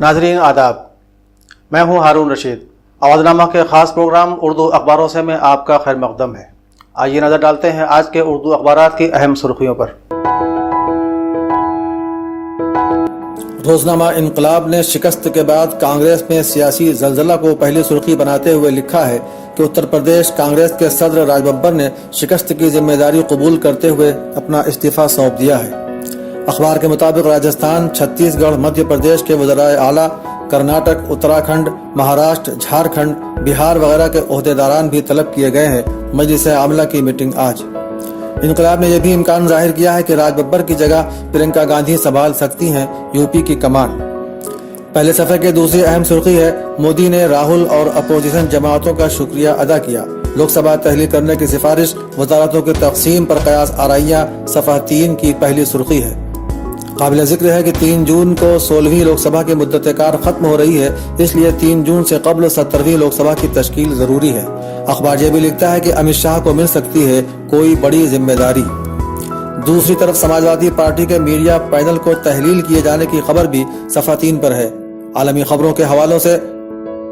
नाज़रीन आदाब, मैं हूं हारून रशीद। आवाज़नामा के ख़ास प्रोग्राम उर्दू अखबारों से में आपका खैर मक़दम है। आइए नज़र डालते हैं आज के उर्दू अखबारात की अहम सुर्खियों पर। रोज़नामा इनकलाब ने शिकस्त के बाद कांग्रेस में सियासी जलजला को पहली सुर्खी बनाते हुए लिखा है कि उत्तर प्रदेश कांग्रेस के सदर राज बब्बर ने शिकस्त की जिम्मेदारी कबूल करते हुए अपना इस्तीफ़ा सौंप दिया है। अखबार के मुताबिक राजस्थान, छत्तीसगढ़, मध्य प्रदेश के वज़राए आला, कर्नाटक, उत्तराखंड, महाराष्ट्र, झारखंड, बिहार वगैरह के ओहदेदारान भी तलब किए गए हैं। मजलिस आमला की मीटिंग आज। इनकलाब ने यह भी इम्कान जाहिर किया है कि राज बब्बर की जगह प्रियंका गांधी संभाल सकती हैं यूपी की कमान। पहले सफ़े की दूसरी अहम सुर्खी है, मोदी ने राहुल और अपोजिशन जमातों का शुक्रिया अदा किया। लोकसभा तहलील करने की सिफारिश, वजारतों की तकसीम पर कयास आराइयां, सफ़ा 3 की पहली सुर्खी है। काबिल जिक्र है कि 3 जून को 16वीं लोकसभा की मुद्दत कार खत्म हो रही है, इसलिए 3 जून से कबल 17वीं लोकसभा की तश्कील जरूरी है। अखबार ये भी लिखता है कि अमित शाह को मिल सकती है कोई बड़ी जिम्मेदारी। दूसरी तरफ समाजवादी पार्टी के मीडिया पैनल को तहलील किए जाने की खबर भी सफ़ा 3 पर है। आलमी खबरों के हवालों से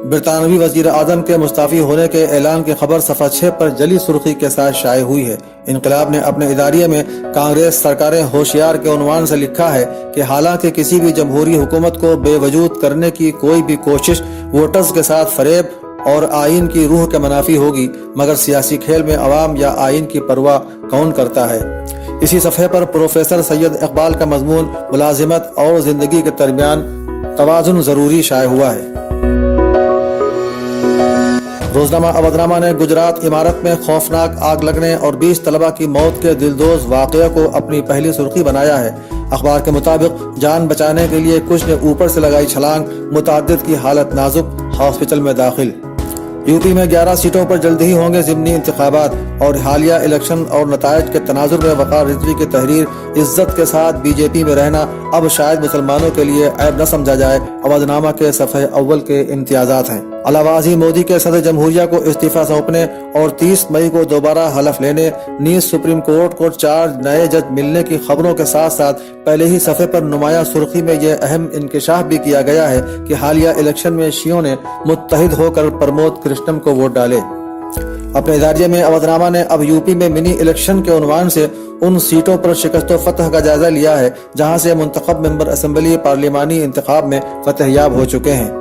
बरतानवी वजीर आजम के मुस्ताफी होने के ऐलान की खबर सफ़ा 6 पर जली सुर्खी के साथ शाये हुई है। इनकलाब ने अपने इदारिये में कांग्रेस सरकारें होशियार के उन्वान से लिखा है कि हालांकि किसी भी जमहूरी हुकूमत को बेवजूद करने की कोई भी कोशिश वोटर्स के साथ फरेब और आइन की रूह के मनाफी होगी, मगर सियासी खेल में अवाम या आइन की परवाह कौन करता है। इसी सफ़े पर प्रोफेसर सैयद इकबाल का मजमून मुलाजिमत और जिंदगी के दरमियान तवाज़ुन जरूरी शाये हुआ है। रोजनामा अवधनामा ने गुजरात इमारत में खौफनाक आग लगने और 20 तलबा की मौत के दिलदोज वाक़ये को अपनी पहली सुर्खी बनाया है। अखबार के मुताबिक जान बचाने के लिए कुछ ने ऊपर से लगाई छलांग, मुतअद्दिद की हालत नाजुक, हॉस्पिटल में दाखिल। यूपी में 11 सीटों पर जल्द ही होंगे ज़िमनी इंतखाबात और हालिया इलेक्शन और नतायज के तनाजुर में वक़ार रिजवी की तहरीर, इज्जत के साथ बीजेपी में रहना अब शायद मुसलमानों के लिए ऐब न समझा जाए। अवधनामा के सफ़े अव्वल के इम्तियाज़ात हैं। अलावाज़ी मोदी के सदर जमहूरिया को इस्तीफ़ा सौंपने और 30 मई को दोबारा हलफ लेने, नीज़ सुप्रीम कोर्ट को 4 नए जज मिलने की खबरों के साथ साथ पहले ही सफ़े पर नुमाया सुर्खी में यह अहम इंकशाफ भी किया गया है कि हालिया इलेक्शन में शियों ने मुत्तहिद होकर प्रमोद कृष्णम को वोट डाले। अपने इदारिये में अवधनामा ने अब यूपी में मिनी इलेक्शन के उन्वान से उन सीटों पर शिकस्त व फतह का जायजा लिया है जहां से मुंतखब मेंबर असम्बली पार्लिमानी इंतखाब में फतहयाब हो चुके हैं।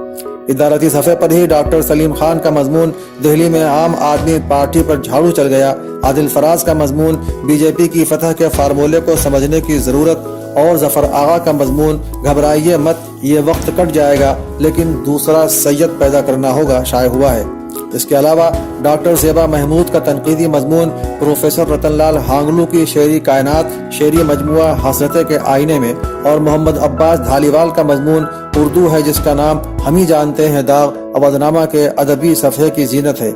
इदारती सफ़े पर ही डॉक्टर सलीम खान का मजमून दिल्ली में आम आदमी पार्टी पर झाड़ू चल गया। आदिल फराज का मजमून बीजेपी की फतह के फार्मूले को समझने की जरूरत और जफर आगा का मजमून घबराइए मत, ये वक्त कट जाएगा लेकिन दूसरा सैयद पैदा करना होगा शाये हुआ है। इसके अलावा डॉक्टर ज़ेबा महमूद का तनकीदी मजमून, प्रोफेसर रतनलाल हांगलू की शेरी कायनात, शेरी मजमुआ हसरते के आईने में और मोहम्मद अब्बास धालीवाल का मजमून उर्दू है जिसका नाम हम ही जानते हैं दाग अवधनामा के अदबी सफ़े की जीनत है।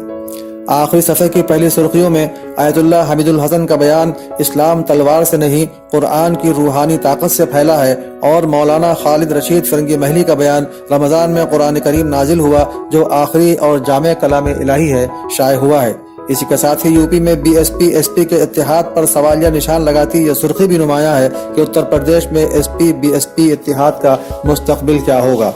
आखिरी सफ़े की पहली सुर्खियों में आयतुल्लाह हमीदुल हसन का बयान, इस्लाम तलवार से नहीं कुरान की रूहानी ताकत से फैला है, और मौलाना खालिद रशीद फिरंगी महली का बयान, रमज़ान में कुरान करीम नाजिल हुआ जो आखिरी और जामे कलाम इलाही है, शाये हुआ है। इसी के साथ ही यूपी में बीएसपी एसपी के इत्तेहाद पर सवालिया निशान लगाती यह सुर्खी भी नुमाया है कि उत्तर प्रदेश में एसपी बीएसपी इत्तेहाद का मुस्तकबिल क्या होगा।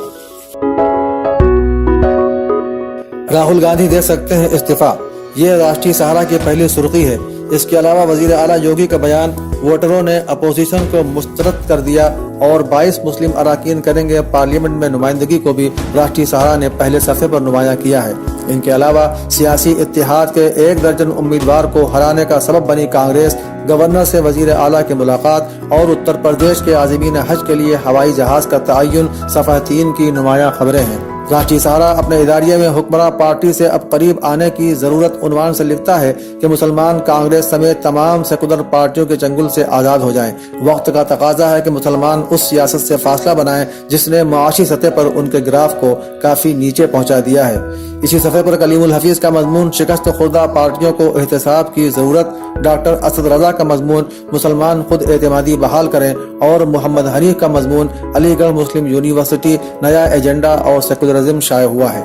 राहुल गांधी दे सकते हैं इस्तीफा, ये राष्ट्रीय सहारा की पहली सुर्खी है। इसके अलावा वजीर आला योगी का बयान, वोटरों ने अपोजिशन को मुस्तरद कर दिया और 22 मुस्लिम अराकीन करेंगे पार्लियामेंट में नुमाइंदगी को भी राष्ट्रीय सहारा ने पहले सफ़े पर नुमाया किया है। इनके अलावा सियासी इत्तेहाद के 1 दर्जन उम्मीदवार को हराने का सबब बनी कांग्रेस, गवर्नर से वजीर आला की मुलाकात और उत्तर प्रदेश के आज़मीन हज के लिए हवाई जहाज का तयन सफ़ा 3 की नुमाया खबरें हैं। राष्ट्रीय सहारा अपने इदारिये में हुक्मरान पार्टी से अब करीब आने की जरूरत उन्वान से लिखता है कि मुसलमान कांग्रेस समेत तमाम सेकुलर पार्टियों के चंगुल से आज़ाद हो जाएं। वक्त का तकाजा है कि मुसलमान उस सियासत से फासला बनाएं जिसने मुआशी सतह पर उनके ग्राफ को काफी नीचे पहुंचा दिया है। इसी सफ़े पर कलीमुल हफीज का मजमून, शिकस्त खुर्दा पार्टियों को एहतसाब की जरूरत, डॉक्टर असद रजा का मजमून, मुसलमान खुद एतमादी बहाल करें, और मोहम्मद हनीफ का मजमून, अलीगढ़ मुस्लिम यूनिवर्सिटी नया एजेंडा और सेकुलरिज्म शाये हुआ है।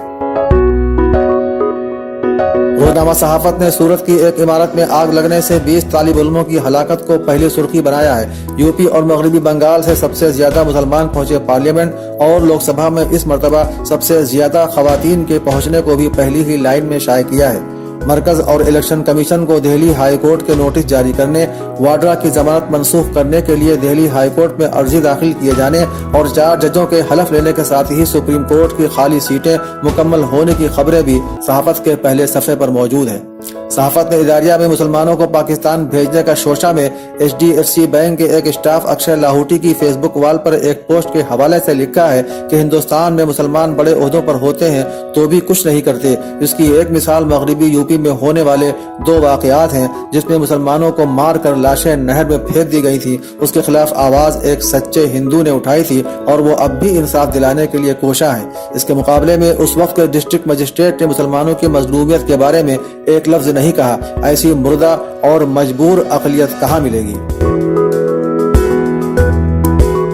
रोजनामा सहाफत ने सूरत की एक इमारत में आग लगने से 20 तालिब इल्मों की हलाकत को पहली सुर्खी बनाया है। यूपी और मगरबी बंगाल से सबसे ज्यादा मुसलमान पहुंचे पार्लियामेंट और लोकसभा में इस मरतबा सबसे ज्यादा खवातीन के पहुंचने को भी पहली ही लाइन में शाये किया है। मरकज और इलेक्शन कमीशन को दिल्ली हाई कोर्ट के नोटिस जारी करने, वाड्रा की जमानत मनसूख करने के लिए दिल्ली हाई कोर्ट में अर्जी दाखिल किए जाने और 4 जजों के हलफ लेने के साथ ही सुप्रीम कोर्ट की खाली सीटें मुकम्मल होने की खबरें भी सहाफत के पहले सफ़े पर मौजूद हैं। सहाफत ने इदारिया में मुसलमानों को पाकिस्तान भेजने का शोशा में HDFC बैंक के एक स्टाफ अक्षय लाहौटी की फेसबुक वाल पर एक पोस्ट के हवाले से लिखा है कि हिंदुस्तान में मुसलमान बड़े ओहदों पर होते हैं तो भी कुछ नहीं करते। इसकी एक मिसाल मगरबी यूपी में होने वाले 2 वाक़यात हैं जिसमें मुसलमानों को मार कर लाशें नहर में फेंक दी गई थी। उसके खिलाफ आवाज एक सच्चे हिंदू ने उठाई थी और वो अब भी इंसाफ दिलाने के लिए कोशा है। इसके मुकाबले में उस वक्त के डिस्ट्रिक्ट मजिस्ट्रेट ने मुसलमानों की मजलूमियत के बारे में एक लफ्ज नहीं कहा। ऐसी मुर्दा और मजबूर अक़लियत कहाँ मिलेगी।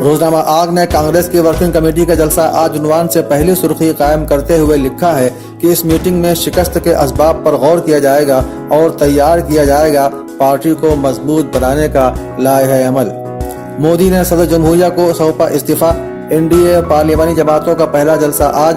रोजनामा आग ने कांग्रेस की वर्किंग कमेटी का जलसा आज उन्वान से पहली सुर्खी कायम करते हुए लिखा है कि इस मीटिंग में शिकस्त के असबाब पर गौर किया जाएगा और तैयार किया जाएगा पार्टी को मजबूत बनाने का लाहे अमल। मोदी ने सदर जमहूरिया को सौंपा इस्तीफा। NDA पार्लियामानी जमातों का पहला जलसा आज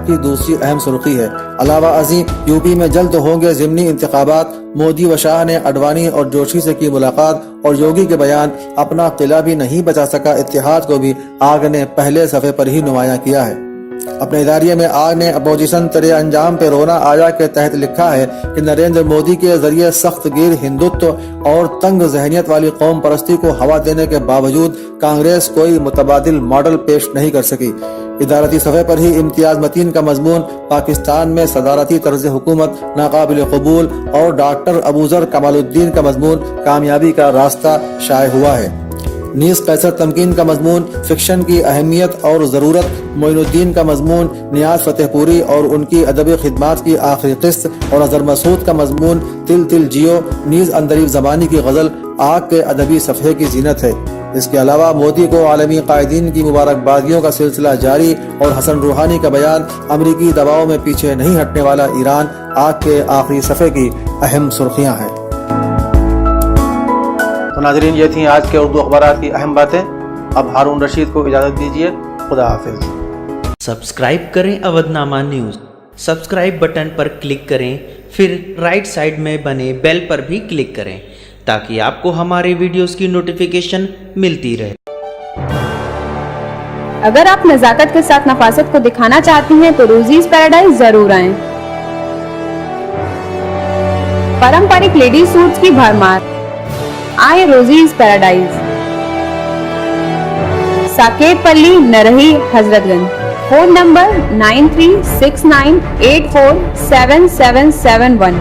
की दूसरी अहम सुर्खी है। अलावा अजी यूपी में जल्द होंगे ज़िमनी इंतखाबात। मोदी व शाह ने अडवाणी और जोशी से की मुलाकात और योगी के बयान अपना किला भी नहीं बचा सका इत्तेहाद को भी आग ने पहले सफ़े पर ही नुमायां किया है। अपने इदारिये में आग ने अपोजिशन तेरे अंजाम पे रोना आया के तहत लिखा है कि नरेंद्र मोदी के जरिए सख्त गिर हिंदुत्व और तंग जहनियत वाली कौम परस्ती को हवा देने के बावजूद कांग्रेस कोई मुतबादिल मॉडल पेश नहीं कर सकी। इदारती सफ़े पर ही इम्तियाज मतीन का मजमून, पाकिस्तान में सदारती तर्ज हुकूमत नाकाबिल कबूल और डॉक्टर अबूजर कमालुद्दीन का मजमून कामयाबी का रास्ता शाये हुआ है। नीस कैसर तमकीन का मजमून, फिक्शन की अहमियत और ज़रूरत, मोइनुद्दीन का मजमून, नियाज फतेहपुरी और उनकी अदबी खिदमात की आखिरी किस्त और अजहर मसूद का मजमून तिल तिल जियो नीज अंदरीब ज़मानी की गज़ल आग के अदबी सफ़े की जीनत है। इसके अलावा मोदी को आलमी कायदीन की मुबारकबादियों का सिलसिला जारी और हसन रूहानी का बयान अमरीकी दबाव में पीछे नहीं हटने वाला ईरान आग के आखिरी सफ़े की अहम सुर्खियाँ हैं। तो नाज़रीन, ये थी आज के उर्दू अखबारात की अहम बातें। अब हारून रशीद को इजाज़त दीजिए। खुदा हाफिज़। सब्सक्राइब करें अवधनामा न्यूज़। सब्सक्राइब बटन पर क्लिक करें, फिर राइट साइड में बने बेल पर भी क्लिक करें ताकि आपको हमारे वीडियोस की नोटिफिकेशन मिलती रहे। अगर आप नज़ाकत के साथ नफासत को दिखाना चाहती हैं तो रोजीज पैराडाइज जरूर आएं। पारंपरिक लेडी सूट्स की भरमार, आए रोजीज पैराडाइज। साकेत पल्ली, नरही, हजरतगंज। Phone number 9369847771।